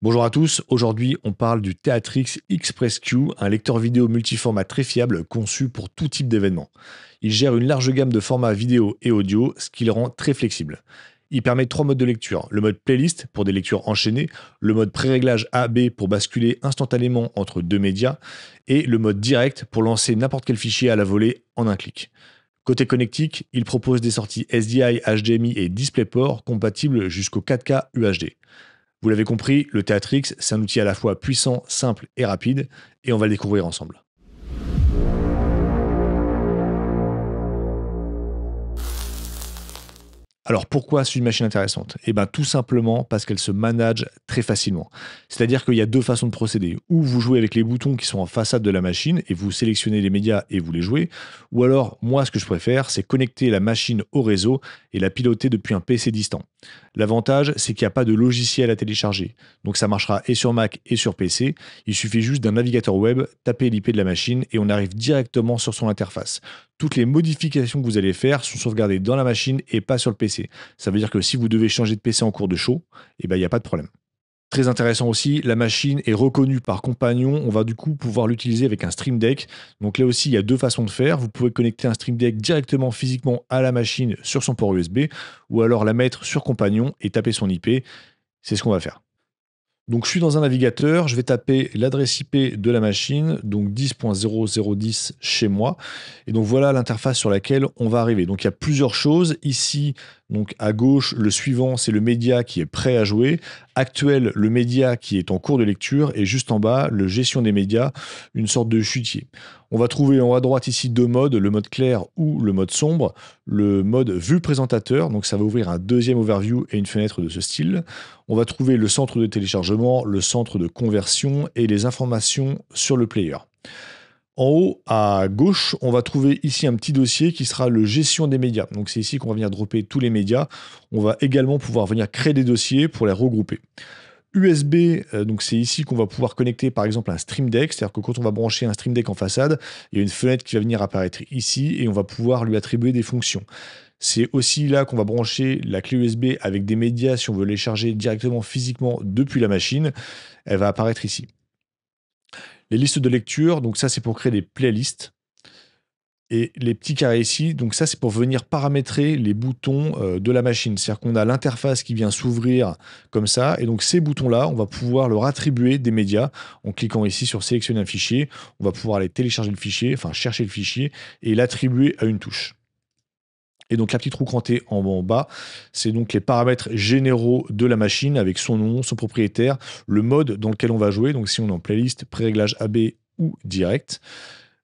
Bonjour à tous, aujourd'hui on parle du Teatrix Express Q, un lecteur vidéo multiformat très fiable conçu pour tout type d'événement. Il gère une large gamme de formats vidéo et audio, ce qui le rend très flexible. Il permet trois modes de lecture, le mode playlist pour des lectures enchaînées, le mode pré-réglage A/B pour basculer instantanément entre deux médias, et le mode direct pour lancer n'importe quel fichier à la volée en un clic. Côté connectique, il propose des sorties SDI, HDMI et DisplayPort compatibles jusqu'au 4K UHD. Vous l'avez compris, le Théatrix, c'est un outil à la fois puissant, simple et rapide, et on va le découvrir ensemble. Alors pourquoi c'est une machine intéressante? Eh bien tout simplement parce qu'elle se manage très facilement. C'est-à-dire qu'il y a deux façons de procéder. Ou vous jouez avec les boutons qui sont en façade de la machine et vous sélectionnez les médias et vous les jouez. Ou alors, moi ce que je préfère, c'est connecter la machine au réseau et la piloter depuis un PC distant. L'avantage, c'est qu'il n'y a pas de logiciel à télécharger. Donc ça marchera et sur Mac et sur PC. Il suffit juste d'un navigateur web, taper l'IP de la machine et on arrive directement sur son interface. Toutes les modifications que vous allez faire sont sauvegardées dans la machine et pas sur le PC. Ça veut dire que si vous devez changer de PC en cours de show, eh ben, il n'y a pas de problème. Très intéressant aussi, la machine est reconnue par Compagnon. On va du coup pouvoir l'utiliser avec un Stream Deck. Donc là aussi, il y a deux façons de faire. Vous pouvez connecter un Stream Deck directement physiquement à la machine sur son port USB ou alors la mettre sur Compagnon et taper son IP. C'est ce qu'on va faire. Donc je suis dans un navigateur, je vais taper l'adresse IP de la machine, donc 10.0010 chez moi. Et donc voilà l'interface sur laquelle on va arriver. Donc il y a plusieurs choses. Ici, donc à gauche, le suivant, c'est le média qui est prêt à jouer. Actuel, le média qui est en cours de lecture. Et juste en bas, le gestion des médias, une sorte de chutier. On va trouver en haut à droite ici deux modes, le mode clair ou le mode sombre. Le mode vue présentateur, donc ça va ouvrir un deuxième overview et une fenêtre de ce style. On va trouver le centre de téléchargement, le centre de conversion et les informations sur le player. En haut à gauche, on va trouver ici un petit dossier qui sera le gestion des médias. Donc c'est ici qu'on va venir dropper tous les médias. On va également pouvoir venir créer des dossiers pour les regrouper. USB, donc c'est ici qu'on va pouvoir connecter par exemple un Stream Deck, c'est-à-dire que quand on va brancher un Stream Deck en façade, il y a une fenêtre qui va venir apparaître ici et on va pouvoir lui attribuer des fonctions. C'est aussi là qu'on va brancher la clé USB avec des médias si on veut les charger directement physiquement depuis la machine. Elle va apparaître ici. Les listes de lecture, donc ça c'est pour créer des playlists. Et les petits carrés ici, donc ça c'est pour venir paramétrer les boutons de la machine. C'est-à-dire qu'on a l'interface qui vient s'ouvrir comme ça, et donc ces boutons-là, on va pouvoir leur attribuer des médias en cliquant ici sur sélectionner un fichier. On va pouvoir aller télécharger le fichier, enfin chercher le fichier, et l'attribuer à une touche. Et donc la petite roue crantée en bas, c'est donc les paramètres généraux de la machine avec son nom, son propriétaire, le mode dans lequel on va jouer. Donc si on est en playlist, pré-réglage AB ou direct.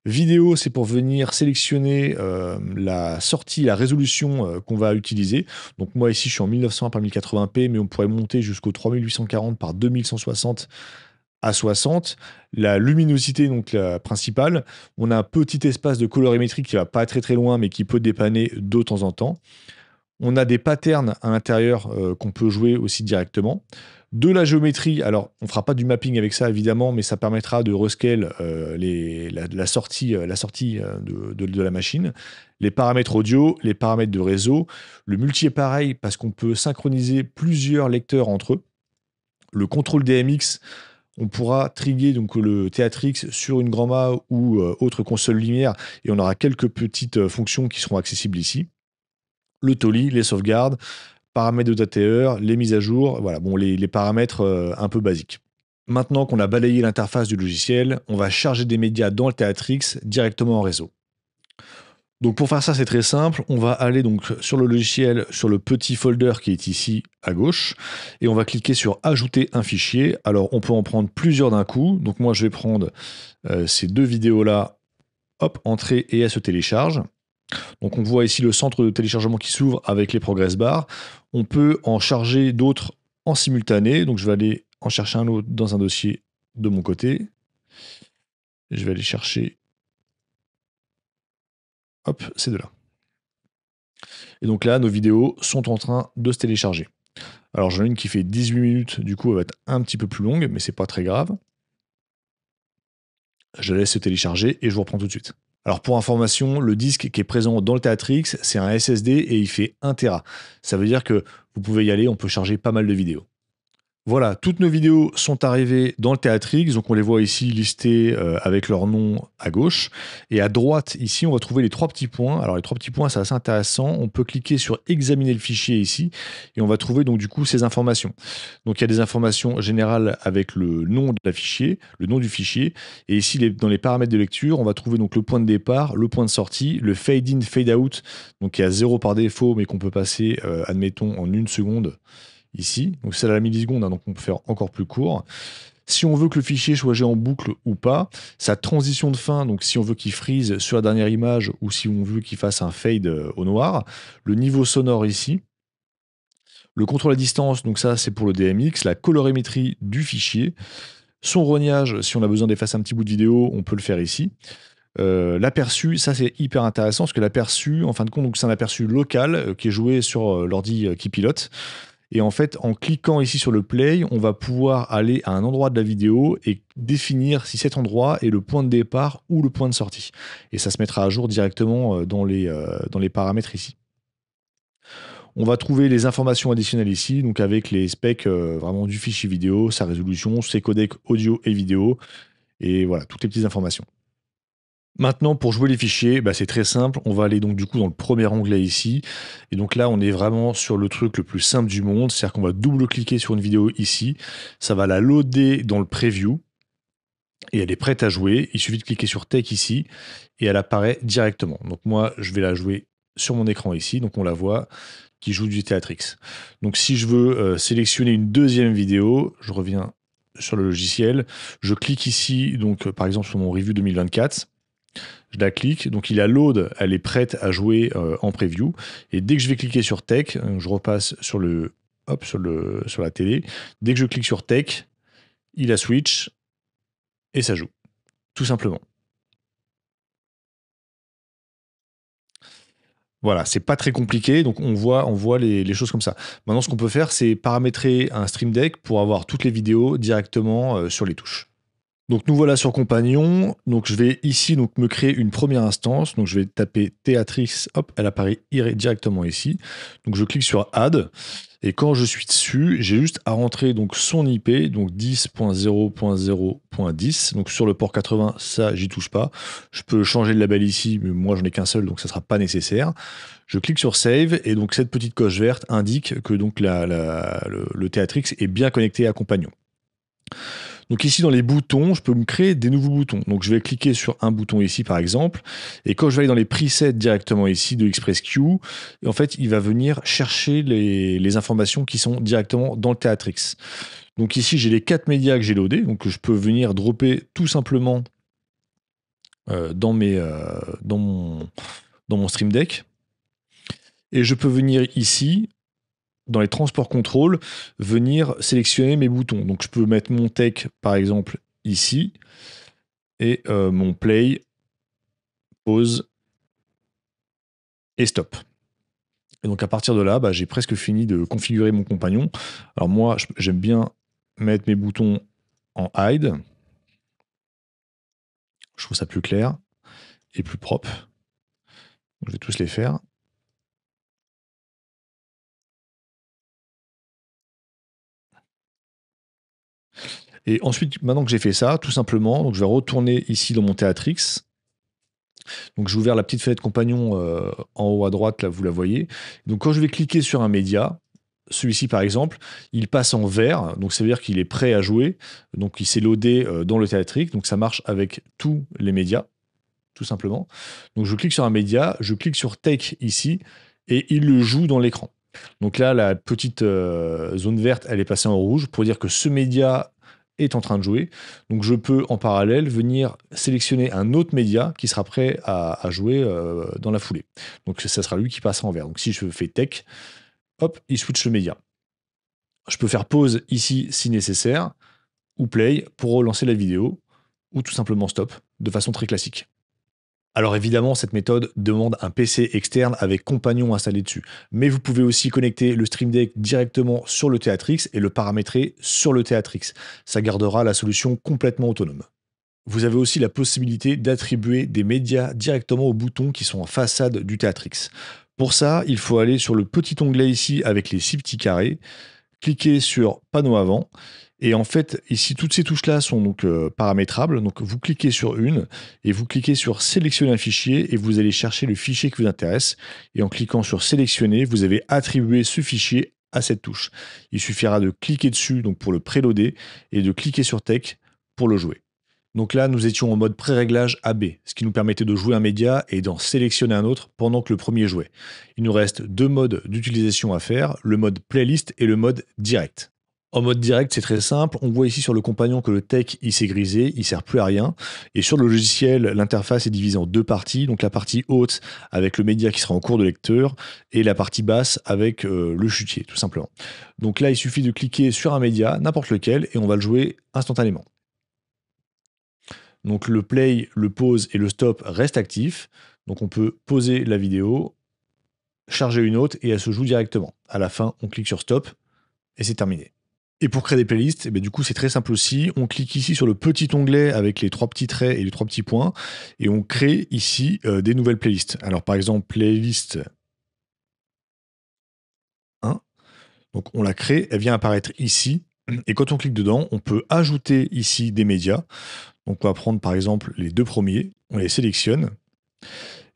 Vidéo, c'est pour venir sélectionner la sortie, la résolution qu'on va utiliser. Donc moi ici, je suis en 1900 par 1080p, mais on pourrait monter jusqu'au 3840 par 2160 à 60. La luminosité, donc la principale, on a un petit espace de colorimétrie qui va pas très très loin, mais qui peut dépanner de temps en temps. On a des patterns à l'intérieur qu'on peut jouer aussi directement. De la géométrie, alors on ne fera pas du mapping avec ça évidemment, mais ça permettra de rescale la sortie, de la machine. Les paramètres audio, les paramètres de réseau. Le multi est pareil parce qu'on peut synchroniser plusieurs lecteurs entre eux. Le contrôle DMX, on pourra trigger donc le Théatrix sur une Grandma ou autre console lumière et on aura quelques petites fonctions qui seront accessibles ici. Le Toli, les sauvegardes, paramètres de dateur, les mises à jour, voilà, bon, les paramètres un peu basiques. Maintenant qu'on a balayé l'interface du logiciel, on va charger des médias dans le Théatrix directement en réseau. Donc pour faire ça, c'est très simple. On va aller donc sur le logiciel, sur le petit folder qui est ici à gauche, et on va cliquer sur Ajouter un fichier. Alors on peut en prendre plusieurs d'un coup. Donc moi, je vais prendre ces deux vidéos-là. Hop, entrée et elle se télécharge. Donc on voit ici le centre de téléchargement qui s'ouvre avec les progress bars. On peut en charger d'autres en simultané. Donc je vais aller en chercher un autre dans un dossier de mon côté. Je vais aller chercher, hop, ces deux-là. Et donc là, nos vidéos sont en train de se télécharger. Alors j'en ai une qui fait 18 minutes, du coup elle va être un petit peu plus longue, mais c'est pas très grave. Je la laisse se télécharger et je vous reprends tout de suite. Alors pour information, le disque qui est présent dans le Théatrix, c'est un SSD et il fait 1 Tera. Ça veut dire que vous pouvez y aller, on peut charger pas mal de vidéos. Voilà, toutes nos vidéos sont arrivées dans le Théatrix, donc on les voit ici listées avec leur nom à gauche. Et à droite, ici, on va trouver les 3 petits points. Alors les 3 petits points, c'est assez intéressant. On peut cliquer sur examiner le fichier ici, et on va trouver donc du coup ces informations. Donc il y a des informations générales avec le nom de la fichier, le nom du fichier. Et ici, dans les paramètres de lecture, on va trouver donc le point de départ, le point de sortie, le fade in, fade out, donc il y a 0 par défaut, mais qu'on peut passer, admettons, en 1 seconde. Ici, donc c'est à la milliseconde, hein, donc on peut faire encore plus court. Si on veut que le fichier soit joué en boucle ou pas, sa transition de fin, donc si on veut qu'il freeze sur la dernière image ou si on veut qu'il fasse un fade au noir, le niveau sonore ici, le contrôle à distance, donc ça c'est pour le DMX, la colorimétrie du fichier, son rognage, si on a besoin d'effacer un petit bout de vidéo, on peut le faire ici. L'aperçu, ça c'est hyper intéressant parce que l'aperçu, en fin de compte, c'est un aperçu local qui est joué sur l'ordi qui pilote. Et en fait, en cliquant ici sur le play, on va pouvoir aller à un endroit de la vidéo et définir si cet endroit est le point de départ ou le point de sortie. Et ça se mettra à jour directement dans les paramètres ici. On va trouver les informations additionnelles ici, donc avec les specs vraiment du fichier vidéo, sa résolution, ses codecs audio et vidéo, et voilà, toutes les petites informations. Maintenant, pour jouer les fichiers, bah, c'est très simple. On va aller donc du coup dans le premier onglet ici. Et donc là, on est vraiment sur le truc le plus simple du monde. C'est-à-dire qu'on va double-cliquer sur une vidéo ici. Ça va la loader dans le preview. Et elle est prête à jouer. Il suffit de cliquer sur Take ici. Et elle apparaît directement. Donc moi, je vais la jouer sur mon écran ici. Donc on la voit qui joue du Théatrix. Donc si je veux sélectionner une deuxième vidéo, je reviens sur le logiciel. Je clique ici, donc par exemple sur mon review 2024. Je la clique, donc il a load, elle est prête à jouer en preview. Et dès que je vais cliquer sur Tech, je repasse sur la télé. Dès que je clique sur Tech, il a switch et ça joue, tout simplement. Voilà, c'est pas très compliqué, donc on voit les choses comme ça. Maintenant, ce qu'on peut faire, c'est paramétrer un Stream Deck pour avoir toutes les vidéos directement sur les touches. Donc nous voilà sur Compagnon. Donc je vais ici donc me créer une première instance. Donc je vais taper Théatrix, hop, elle apparaît directement ici. Donc je clique sur Add et quand je suis dessus, j'ai juste à rentrer donc son IP, donc 10.0.0.10. Donc sur le port 80, ça j'y touche pas. Je peux changer le label ici, mais moi j'en ai qu'un seul, donc ça sera pas nécessaire. Je clique sur Save et donc cette petite coche verte indique que donc le Théatrix est bien connecté à Compagnon. Donc ici dans les boutons, je peux me créer des nouveaux boutons. Donc je vais cliquer sur un bouton ici par exemple, et quand je vais aller dans les presets directement ici de ExpressQ, en fait il va venir chercher les informations qui sont directement dans le Théatrix. Donc ici j'ai les 4 médias que j'ai loadés, donc je peux venir dropper tout simplement dans mon Stream Deck. Et je peux venir ici dans les transports contrôle, venir sélectionner mes boutons. Donc je peux mettre mon tech par exemple ici et mon play, pause et stop. Et donc à partir de là, bah, j'ai presque fini de configurer mon compagnon. Alors moi, j'aime bien mettre mes boutons en hide. Je trouve ça plus clair et plus propre. Je vais tous les faire. Et ensuite, maintenant que j'ai fait ça, tout simplement, donc je vais retourner ici dans mon Théatrix. Donc j'ai ouvert la petite fenêtre compagnon en haut à droite, là vous la voyez. Donc quand je vais cliquer sur un média, celui-ci par exemple, il passe en vert, donc ça veut dire qu'il est prêt à jouer. Donc il s'est loadé dans le Théatrix, donc ça marche avec tous les médias, tout simplement. Donc je clique sur un média, je clique sur Take ici, et il le joue dans l'écran. Donc là, la petite zone verte, elle est passée en rouge pour dire que ce média est en train de jouer. Donc je peux en parallèle venir sélectionner un autre média qui sera prêt à jouer dans la foulée. Donc ça sera lui qui passera en vert. Donc si je fais tech, hop, il switch le média. Je peux faire pause ici si nécessaire, ou play pour relancer la vidéo, ou tout simplement stop, de façon très classique. Alors évidemment, cette méthode demande un PC externe avec Compagnon installé dessus. Mais vous pouvez aussi connecter le Stream Deck directement sur le Théatrix et le paramétrer sur le Théatrix. Ça gardera la solution complètement autonome. Vous avez aussi la possibilité d'attribuer des médias directement aux boutons qui sont en façade du Théatrix. Pour ça, il faut aller sur le petit onglet ici avec les 6 petits carrés, cliquez sur panneau avant. Et en fait, ici, toutes ces touches-là sont donc paramétrables. Donc, vous cliquez sur une et vous cliquez sur sélectionner un fichier et vous allez chercher le fichier qui vous intéresse. Et en cliquant sur sélectionner, vous avez attribué ce fichier à cette touche. Il suffira de cliquer dessus donc pour le préloader et de cliquer sur Tech pour le jouer. Donc là, nous étions en mode pré-réglage AB, ce qui nous permettait de jouer un média et d'en sélectionner un autre pendant que le premier jouait. Il nous reste deux modes d'utilisation à faire, le mode playlist et le mode direct. En mode direct, c'est très simple. On voit ici sur le compagnon que le tech, il s'est grisé, il sert plus à rien. Et sur le logiciel, l'interface est divisée en deux parties. Donc la partie haute avec le média qui sera en cours de lecteur et la partie basse avec le chutier, tout simplement. Donc là, il suffit de cliquer sur un média, n'importe lequel, et on va le jouer instantanément. Donc le play, le pause et le stop restent actifs. Donc on peut poser la vidéo, charger une autre et elle se joue directement. À la fin, on clique sur stop et c'est terminé. Et pour créer des playlists, du coup, c'est très simple aussi. On clique ici sur le petit onglet avec les trois petits traits et les trois petits points et on crée ici des nouvelles playlists. Alors par exemple, playlist 1. Donc on la crée, elle vient apparaître ici. Et quand on clique dedans, on peut ajouter ici des médias. Donc on va prendre par exemple les deux premiers, on les sélectionne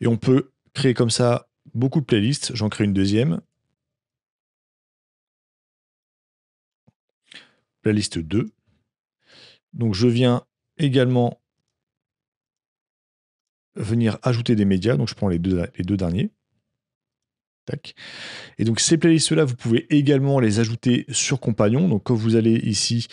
et on peut créer comme ça beaucoup de playlists. J'en crée une deuxième. Playlist 2. Donc je viens également venir ajouter des médias. Donc je prends les deux derniers. Tac. Et donc ces playlists-là, vous pouvez également les ajouter sur Compagnon. Donc quand vous allez ici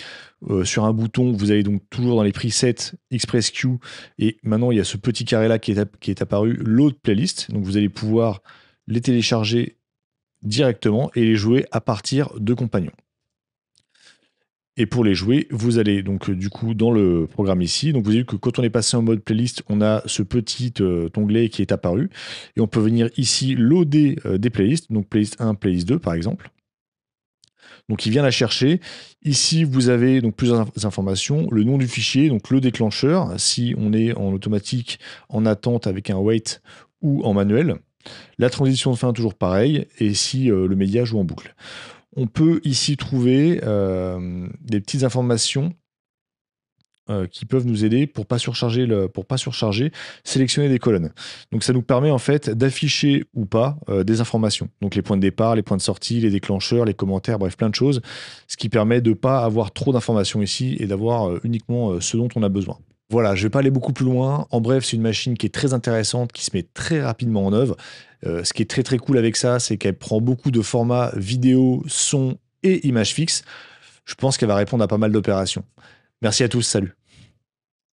sur un bouton, vous allez donc toujours dans les presets Express Queue. Et maintenant, il y a ce petit carré-là qui est apparu, l'autre playlist. Donc vous allez pouvoir les télécharger directement et les jouer à partir de Compagnon. Et pour les jouer, vous allez donc du coup dans le programme ici. Donc vous avez vu que quand on est passé en mode playlist, on a ce petit onglet qui est apparu. Et on peut venir ici loader des playlists. Donc playlist 1, playlist 2 par exemple. Donc il vient la chercher. Ici, vous avez donc plusieurs informations. Le nom du fichier, donc le déclencheur, si on est en automatique, en attente avec un wait ou en manuel. La transition de fin, toujours pareil. Et si le média joue en boucle. On peut ici trouver des petites informations qui peuvent nous aider pour pas surcharger, sélectionner des colonnes. Donc ça nous permet en fait d'afficher ou pas des informations. Donc les points de départ, les points de sortie, les déclencheurs, les commentaires, bref, plein de choses. Ce qui permet de ne pas avoir trop d'informations ici et d'avoir uniquement ce dont on a besoin. Voilà, je ne vais pas aller beaucoup plus loin. En bref, c'est une machine qui est très intéressante, qui se met très rapidement en œuvre. Ce qui est très très cool avec ça, c'est qu'elle prend beaucoup de formats vidéo, son et images fixes. Je pense qu'elle va répondre à pas mal d'opérations. Merci à tous, salut.